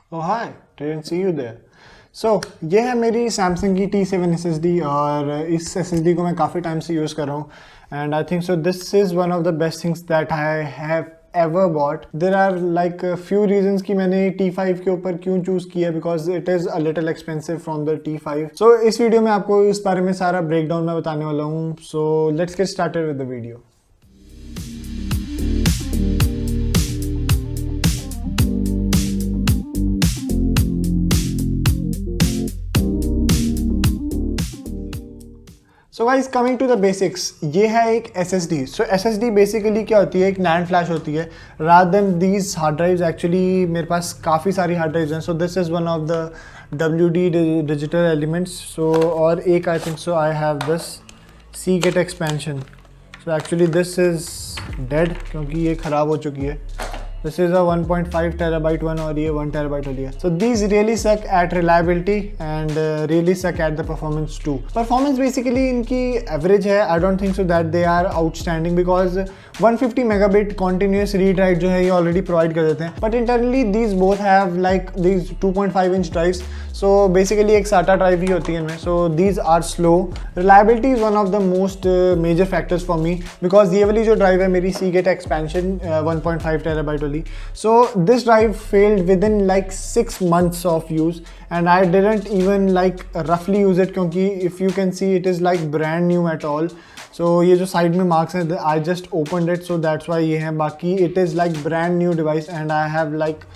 Oh hi, didn't see you there. So ये है मेरी Samsung की T7 SSD और इस SSD को मैं काफ़ी टाइम से यूज़ कर रहा हूँ and I think so this is one of the best things that I have ever bought. There are like a few reasons कि मैंने T5 के ऊपर क्यों चूज़ किया because it is a little expensive from the T5. So इस video में आपको इस बारे में सारा breakdown मैं बताने वाला हूँ. So let's get started with the video. So guys coming to the basics, ये है एक SSD. सो SSD बेसिकली क्या होती है, एक नैंड फ्लैश होती है rather than these hard drives. Actually मेरे पास काफ़ी सारी हार्ड ड्राइव्स हैं. So this is one of the WD digital elements. So और एक I think so I have this Seagate expansion. So actually this is dead क्योंकि ये ख़राब हो चुकी है. This is a 1.5 terabyte one और ये 1 terabyte वाली है. So these really suck at reliability and really suck at the performance too. Performance basically इनकी average है. I don't think so that they are outstanding because 150 megabit continuous read write जो है ये already provide कर देते हैं. But internally these both have like these 2.5 inch drives. So basically एक SATA drive ही होती है इनमें. So these are slow. Reliability is one of the most major factors for me because ये वाली जो drive है मेरी Seagate expansion 1.5 terabyte वाली. So this drive failed within like 6 months of use and I didn't even like roughly use it क्योंकि if you can see it is like brand new at all. So ये जो side में marks हैं I just opened it so that's why ये हैं. बाकी it is like brand new device and I have like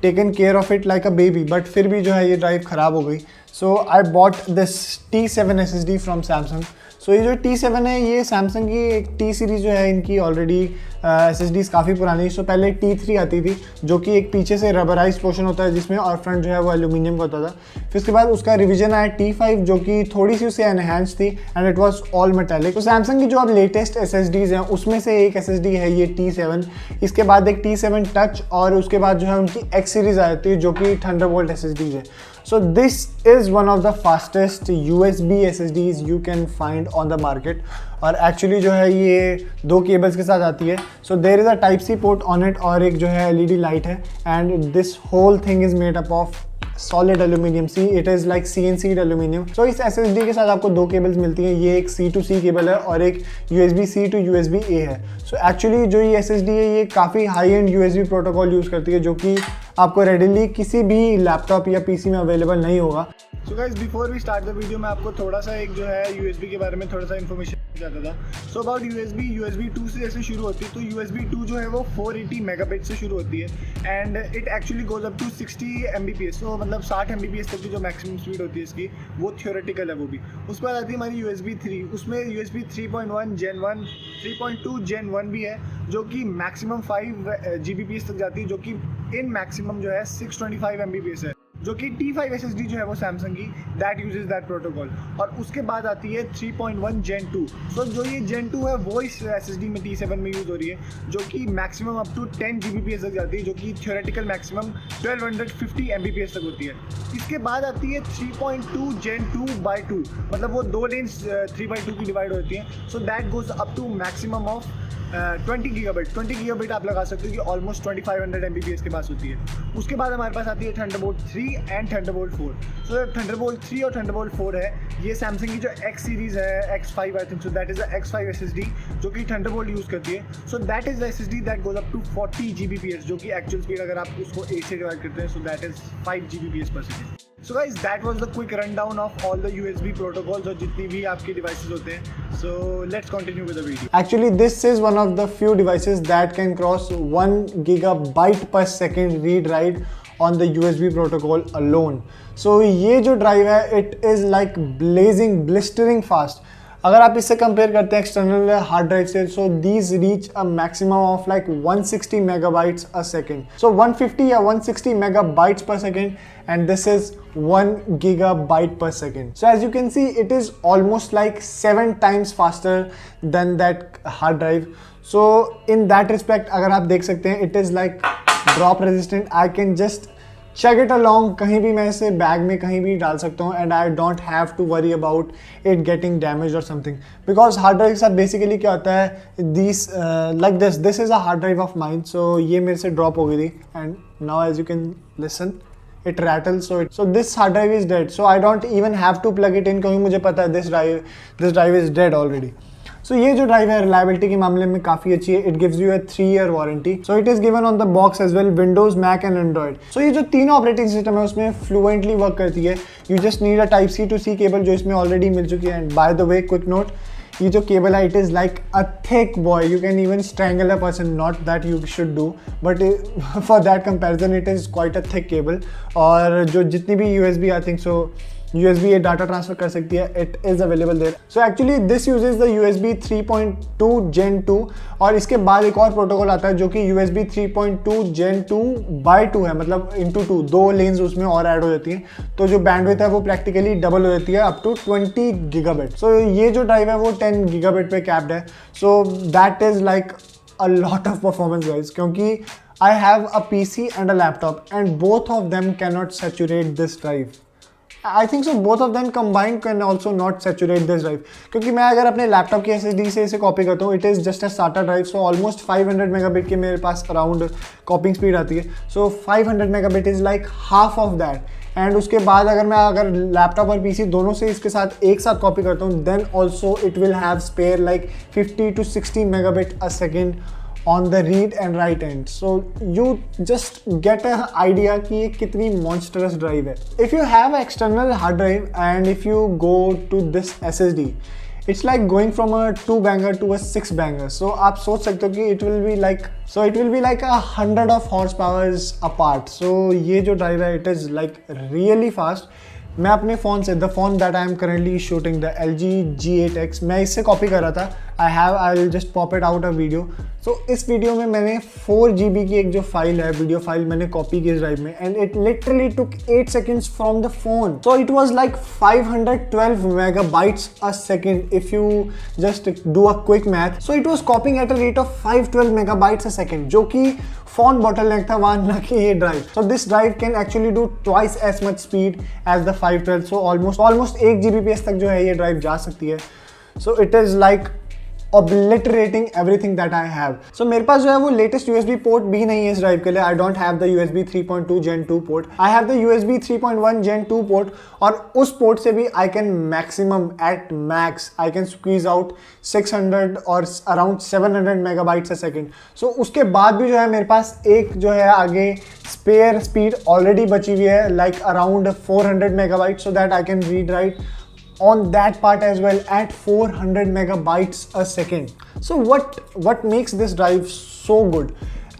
taken care of it like a baby, but फिर भी जो है ये ड्राइव ख़राब हो गई. So I bought this T7 SSD from Samsung. So ये जो T7 है ये Samsung की एक T सीरीज़ जो है इनकी ऑलरेडी SSDs काफ़ी पुरानी. सो पहले T3 आती थी जो कि एक पीछे से रबराइज पोर्शन होता है जिसमें, और फ्रंट जो है वो एल्यूमिनियम का होता था. फिर उसके बाद उसका रिवीजन आया T5 जो कि थोड़ी सी उससे एनहेंस थी and it was all metallic. तो Samsung की जो अब लेटेस्ट SSDs हैं उसमें से एक SSD है ये T7. इसके बाद एक T7 टच और उसके बाद जो है उनकी X सीरीज़ आती है जो कि थंडरबोल्ट SSDs है. So this is one of the fastest USB SSDs you can find on the market. और एक्चुअली जो है ये दो केबल्स के साथ आती है. So there is a type C port on it और एक जो है LED लाइट है and this whole thing is made up of solid aluminum. See, it is like CNC aluminum. So इस SSD के साथ आपको दो केबल्स मिलती हैं. ये एक C to C केबल है और एक USB-C to USB-A है. So actually जो ये SSD है ये काफ़ी high and USB protocol use करती है जो कि आपको रेडिली किसी भी लैपटॉप या PC में अवेलेबल नहीं होगा. So guys before we start the video मैं आपको थोड़ा सा एक जो है USB के बारे में थोड़ा सा इन्फॉर्मेशन चाहता था. सो अबाउट USB 2 से जैसे शुरू होती है तो USB 2 जो है वो 480 मेगाबिट से शुरू होती है and it actually goes up to 60 Mbps. सो मतलब 60 Mbps तक की जो मैक्सिमम स्पीड होती है इसकी वो थियोरेटिकल है वो भी. उसके बाद आती है हमारी USB 3. उसमें USB 3.1 Gen 1 3.2 Gen 1 भी है जो कि मैक्सिमम 5 Gbps तक जाती है जो कि इन मैक्सिमम जो है 625 Mbps है जो कि T5 SSD जो है वो Samsung की दैट यूजेस दैट प्रोटोकॉल. और उसके बाद आती है 3.1 Gen 2. सो जो ये Gen 2 है वो इस SSD में T7 में यूज़ हो रही है जो कि मैक्सिमम अप टू 10 Gbps तक जाती है जो कि थियोरेटिकल मैक्सिमम 1250 Mbps तक होती है. इसके बाद आती है 3.2 Gen 2/2 मतलब वो दो लेन्स 3/2 की डिवाइड होती हैं. So that goes up to maximum of 20 gigabit आप लगा सकते हो कि ऑलमोस्ट 2500 Mbps के पास होती है. उसके बाद हमारे पास आती है Thunderbolt 3 and Thunderbolt 4. So Thunderbolt 3 और थंडरबोल्ट 4 है ये सैमसंग की जो X सीरीज़ है X5 I think. So that is the X5 SSD जो कि थंडरबोल्ट यूज़ करती है. So that is the SSD that goes up to 40 Gbps जो कि एक्चुअल स्पीड अगर आप उसको 8 से डिवाइड करते हैं so that is 5 Gbps per second. So guys, that was the quick rundown of all the USB protocols और जितनी भी आपके devices होते हैं. So let's continue with the video. Actually, this is one of the few devices that can cross 1 gigabyte per second read write on the USB protocol alone. So ये जो drive है, it is like blistering fast. अगर आप इससे compare करते हैं external hard drive से so these reach a maximum of like 160 megabytes a second. So 150 या 160 megabytes per second and this is 1 gigabyte per second. So as you can see it is almost like 7 times faster than that hard drive. So in that respect अगर आप देख सकते हैं it is like drop resistant. I can just chug it along. कहीं भी मैं इसे bag में कहीं भी डाल सकता हूँ and I don't have to worry about it getting damaged or something because hard drive के साथ basically क्या होता है these like this is a hard drive of mine. So ये मेरे से drop हो गई थी and now as you can listen it rattles, so this hard drive is dead. So I don't even have to plug it in क्योंकि मुझे पता है this drive is dead already. So ये जो ड्राइव है रिलायबिलिटी के मामले में काफ़ी अच्छी है. It gives you a 3-year warranty. So it is given on the box as well, Windows, Mac and Android. So ये जो तीनों ऑपरेटिंग सिस्टम है उसमें फ्लुएंटली वर्क करती है. You just need a type C to C cable जो इसमें already मिल चुकी है. And by the way, quick note, ये जो केबल है it is like a thick boy. You can even strangle a person, not that you should do, but for that comparison it is quite a thick cable. और जो जितनी भी USB आई think सो USB ये data transfer कर सकती है, it is available there. So actually this uses the USB 3.2 Gen 2 और इसके बाद एक और प्रोटोकॉल आता है जो कि USB 3.2 Gen 2/2 है, मतलब इंटू 2, 2 लेन्स उसमें और ऐड हो जाती हैं. तो जो बैंडविड्थ है वो प्रैक्टिकली डबल हो जाती है अप टू 20 गीगाबिट. सो ये जो ड्राइव है वो 10 गीगाबिट पे कैप्ड है. So that is like a lot of performance guys, क्योंकि I have a PC and a laptop and both of them cannot saturate this drive. I think so both of them combined can also not saturate this drive. क्योंकि मैं अगर अपने laptop की SSD से इसे copy करता हूँ, it is just a SATA drive, so almost 500 megabit के मेरे पास अराउंड कॉपिंग स्पीड आती है. सो 500 megabit is like half of that. And उसके बाद अगर लैपटॉप और PC दोनों से इसके साथ एक साथ कॉपी करता हूँ, then also it will have spare like 50 to 60 megabit a second on the read and write end. So you just get an idea कि ये कितनी monstrous drive है. If you have an external hard drive and if you go to this SSD, it's like going from a 2-banger to a 6-banger. So आप सोच सकते हो कि it will be like 100 of horsepowers apart. So ये जो drive है it is like really fast. मैं अपने फ़ोन से, the phone that I am currently shooting, the LG G8X, मैं इससे कॉपी कर रहा था. I will just pop it out a video. So इस वीडियो में मैंने 4 GB की एक जो फाइल है, वीडियो फाइल, मैंने कॉपी की इस ड्राइव में, and it literally took 8 seconds from the phone. So it was like 512 megabytes a second if you just do a quick math. So it was copying at a rate of 512 megabytes a second, जो कि phone bottleneck था, वहां ना कि ये drive. So this drive can actually do twice as much speed as the 512. So almost 1 Gbps तक जो है ये ड्राइव जा सकती है. सो it is like obliterating everything that I have. So मेरे पास जो है वो लेटेस्ट USB पोर्ट भी नहीं है इस ड्राइव के लिए. I don't have the USB 3.2 Gen 2 port. I have the USB 3.1 Gen 2 port, और उस पोर्ट से भी I can maximum at max I can squeeze out 600 और around 700 megabytes a second. So उसके बाद भी जो है मेरे पास एक जो है आगे spare speed already बची हुई है, like around 400 megabytes, so that I can read write on that part as well at 400 megabytes a second. So what makes this drive so good?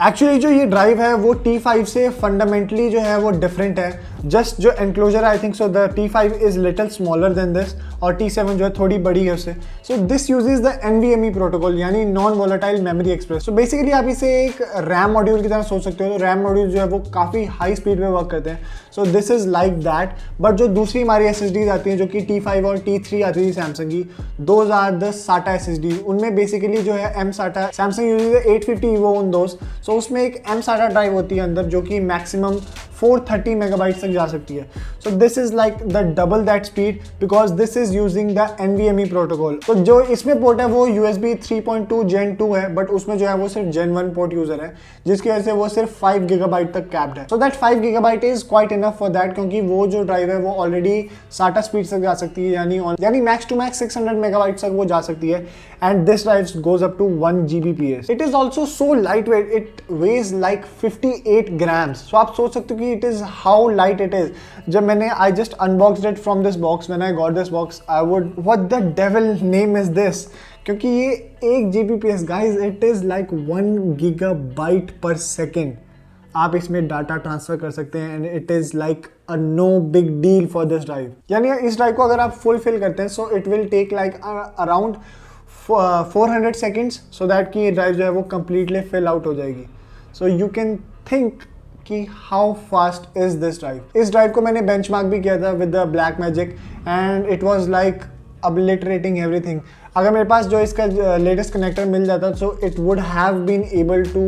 Actually जो ये ड्राइव है वो T5 से fundamentally जो है वो डिफरेंट है. जस्ट जो enclosure, I think so the T5 is little smaller than this, और T7 जो है थोड़ी बड़ी है उससे. So this uses the NVMe protocol, यानी non volatile memory express. So basically आप इसे एक रैम मॉड्यूल की तरह सोच सकते हो. तो रैम मॉड्यूल जो है वो काफ़ी हाई स्पीड में वर्क करते हैं. So this is like that. But जो दूसरी हमारी SSDs आती हैं जो कि T5 और T3 आती थी सैमसंग की, those are the SATA SSD. उनमें बेसिकली जो है M-SATA, Samsung uses 850 EVO on those. So उसमें एक M-SATA ड्राइव होती है अंदर जो कि मैक्सिमम 430 megabytes तक जा सकती है. So this is like the double that speed because this is using the NVMe protocol. तो जो इसमें पोर्ट है वो USB 3.2 Gen 2 है, बट उसमें जो है वो सिर्फ Gen 1 पोर्ट यूजर है, जिसकी वजह से वो सिर्फ 5 GB तक कैप्ड है. So that 5 GB is quite enough for that, क्योंकि वो जो ड्राइव है वो ऑलरेडी SATA स्पीड तक जा सकती है, यानी मैक्स टू मैक्स 600 megabytes तक वो जा सकती है. And this drive goes up to 1 Gbps. It is also so lightweight, it weighs like 58 grams. सो आप सोच सकते हो कि it is how light it is. जब मैंने I just unboxed it from this box, when I got this box I would, what the devil name is this? क्योंकि ये 1 Gbps guys, it is like 1 gigabyte per second. आप इसमें data transfer कर सकते हैं and it is like a no big deal for this drive. यानी इस drive को अगर आप फुल फिल करते हैं, so it will take like around 400 seconds, so that कि ये ड्राइव जो है वो कम्प्लीटली फिल आउट हो जाएगी. सो यू कैन थिंक कि how fast is this drive. इस ड्राइव को मैंने बेंचमार्क भी किया था with the black magic and it was like obliterating everything. अगर मेरे पास जो इसका लेटेस्ट कनेक्टर मिल जाता, so it would have been able to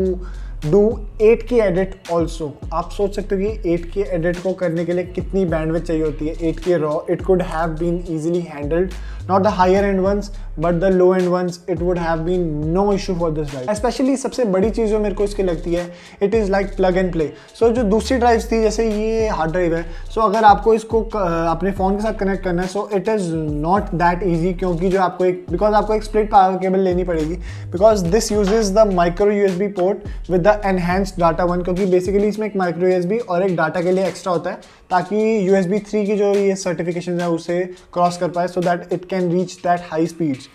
do 8K edit also. आप सोच सकते हो कि 8K एडिट को करने के लिए कितनी बैंडविड्थ चाहिए होती है. 8K raw, it could have been easily handled not the higher end ones but the low end ones, it would have been no issue for this drive. Especially सबसे बड़ी चीज़ जो मेरे को इसकी लगती है, it is like plug and play. So जो दूसरी ड्राइव्स थी, जैसे ये हार्ड ड्राइव है, so अगर आपको इसको अपने फ़ोन के साथ कनेक्ट करना है, so it is not that easy, क्योंकि जो आपको एक स्प्लिट पावर केबल लेनी पड़ेगी, because this uses the micro USB port with the enhanced data one, क्योंकि बेसिकली इसमें एक माइक्रो USB और एक डाटा के लिए एक्स्ट्रा होता है ताकि USB 3 की जो ये सर्टिफिकेशन है उसे क्रॉस कर पाए, so that it can reach that high speeds.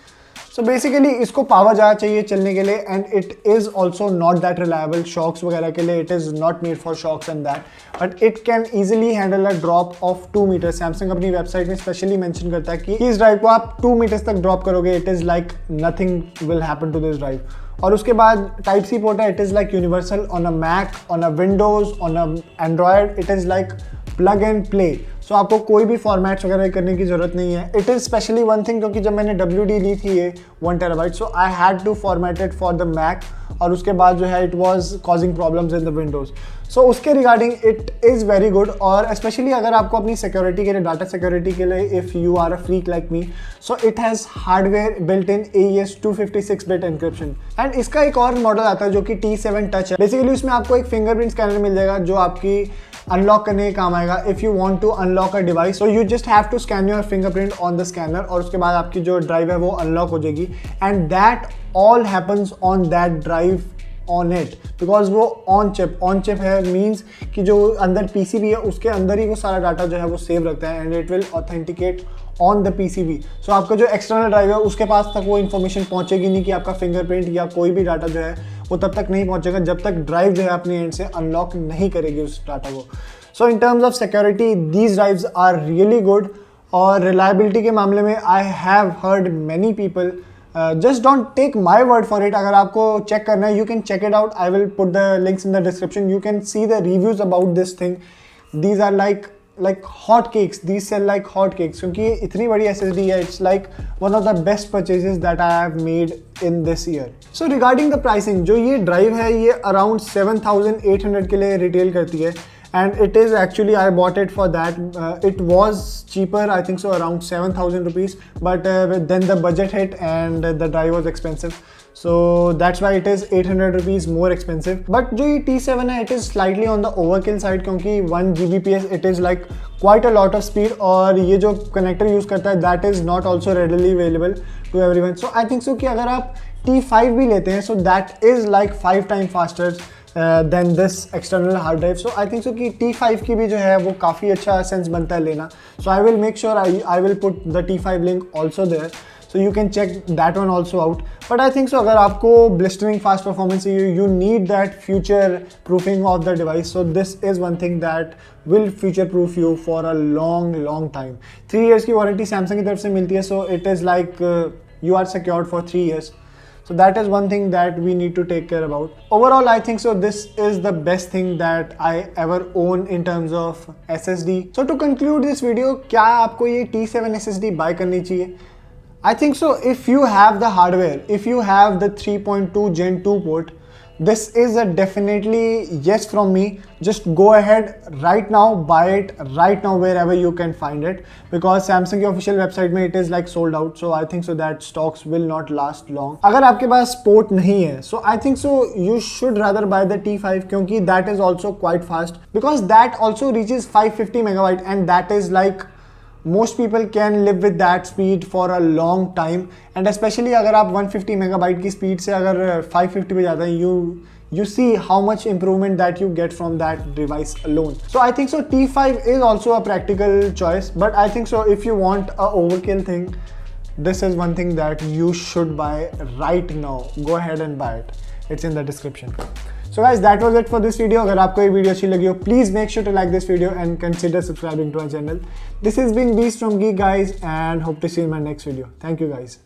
सो बेसिकली इसको पावर ज़्यादा चाहिए चलने के लिए, and it is also not that reliable shocks वगैरह के लिए. It is not made for shocks and that, but it can easily handle a drop of 2 metre. Samsung अपनी वेबसाइट में स्पेशली मेंशन करता है कि इस ड्राइव को आप 2 मीटर्स तक ड्रॉप करोगे, it is like nothing will happen to this drive. और उसके बाद टाइप सी पोर्ट है, it is like universal on a Mac, on a Windows, on a Android. It is like plug and play. So आपको कोई भी formats वगैरह करने की ज़रूरत नहीं है. It is specially one thing, क्योंकि जब मैंने WD ली थी ये 1 TB, so I had to format it for the Mac, और उसके बाद जो है it was causing problems in the Windows. So उसके regarding it is very good. और स्पेशली अगर आपको अपनी सिक्योरिटी के लिए, डाटा सिक्योरिटी के लिए, if you are a freak like me, so it has hardware built in AES 256-bit encryption. And इसका एक और मॉडल आता है जो कि T7 टच है. बेसिकली उसमें आपको एक फिंगरप्रिंट स्कैनर मिल जाएगा जो आपकी अनलॉक करने के काम आएगा. If you want to unlock a device, so you just have to scan your fingerprint on the scanner, और उसके बाद आपकी जो ड्राइव है वो अनलॉक हो जाएगी. And that all happens on that drive on it, because वो ऑन चिप है. मीन्स कि जो अंदर PCB है उसके अंदर ही वो सारा डाटा जो है वो सेव रखता है, and it will authenticate on the PCB. सो आपका जो एक्सटर्नल ड्राइव है उसके पास तक वो इन्फॉर्मेशन पहुंचेगी नहीं कि आपका फिंगरप्रिंट या कोई भी डाटा जो है वो तब तक नहीं पहुंचेगा जब तक ड्राइव जो है अपनी एंड से अनलॉक नहीं करेगी उस डाटा को. So in terms of security these drives are really good. और रिलायबिलिटी के मामले में I have heard many people, just don't take my word for it. अगर आपको चेक करना है, you can check it out. I will put the links in the description. You can see the reviews about this thing. These are like hot cakes. These sell like hot cakes, क्योंकि ये इतनी बड़ी SSD है. It's like one of the best purchases that I have made in this year. So regarding the pricing, जो ये drive है ये around 7,800 के लिए रिटेल करती है, and it is actually I bought it for that. It was cheaper, I think so, around 7,000 rupees, but then the budget hit and the drive was expensive. So that's why it is 800 rupees more expensive. But जो ये T7 है, it is slightly on the overkill side, क्योंकि 1 Gbps it is like quite a lot of speed. और ये जो connector use करता है that is not also readily available to everyone. So I think so कि अगर आप T5 भी लेते हैं, so that is like 5 times faster than this external hard drive. So I think so कि T5 की भी जो है वो काफ़ी अच्छा सेंस बनता है लेना. So I will make sure I will put the T5 link also there. So you can check that one also out. But I think so अगर आपको blistering fast performance you need that future proofing of the device. So this is one thing that will future proof you for a long time. 3 years की warranty Samsung की तरफ से मिलती है. So it is like you are secured for 3 years. So that is one thing that we need to take care about. Overall, I think so this is the best thing that I ever own in terms of SSD. So to conclude this video, क्या आपको ये T7 SSD buy करनी चाहिए? I think so if you have the hardware, if you have the 3.2 Gen 2 port, this is a definitely yes from me. Just go ahead right now, buy it right now wherever you can find it, because Samsung की official website में it is like sold out. So I think so that stocks will not last long. अगर आपके पास port नहीं है, so I think so you should rather buy the T5, क्योंकि that is also quite fast, because that also reaches 550 megabyte, and that is like most people can live with that speed for a long time. And especially अगर आप 150 megabyte की speed से अगर 550 पे जाते हैं, you see how much improvement that you get from that device alone. So I think so T5 is also a practical choice, but I think so if you want a overkill thing, this is one thing that you should buy right now. Go ahead and buy it. It's in the description. So guys, that was it for this video. अगर आपको ये video अच्छी लगी हो, please make sure to like this video and consider subscribing to our channel. This has been Beast from Geek guys, and hope to see you in my next video. Thank you guys.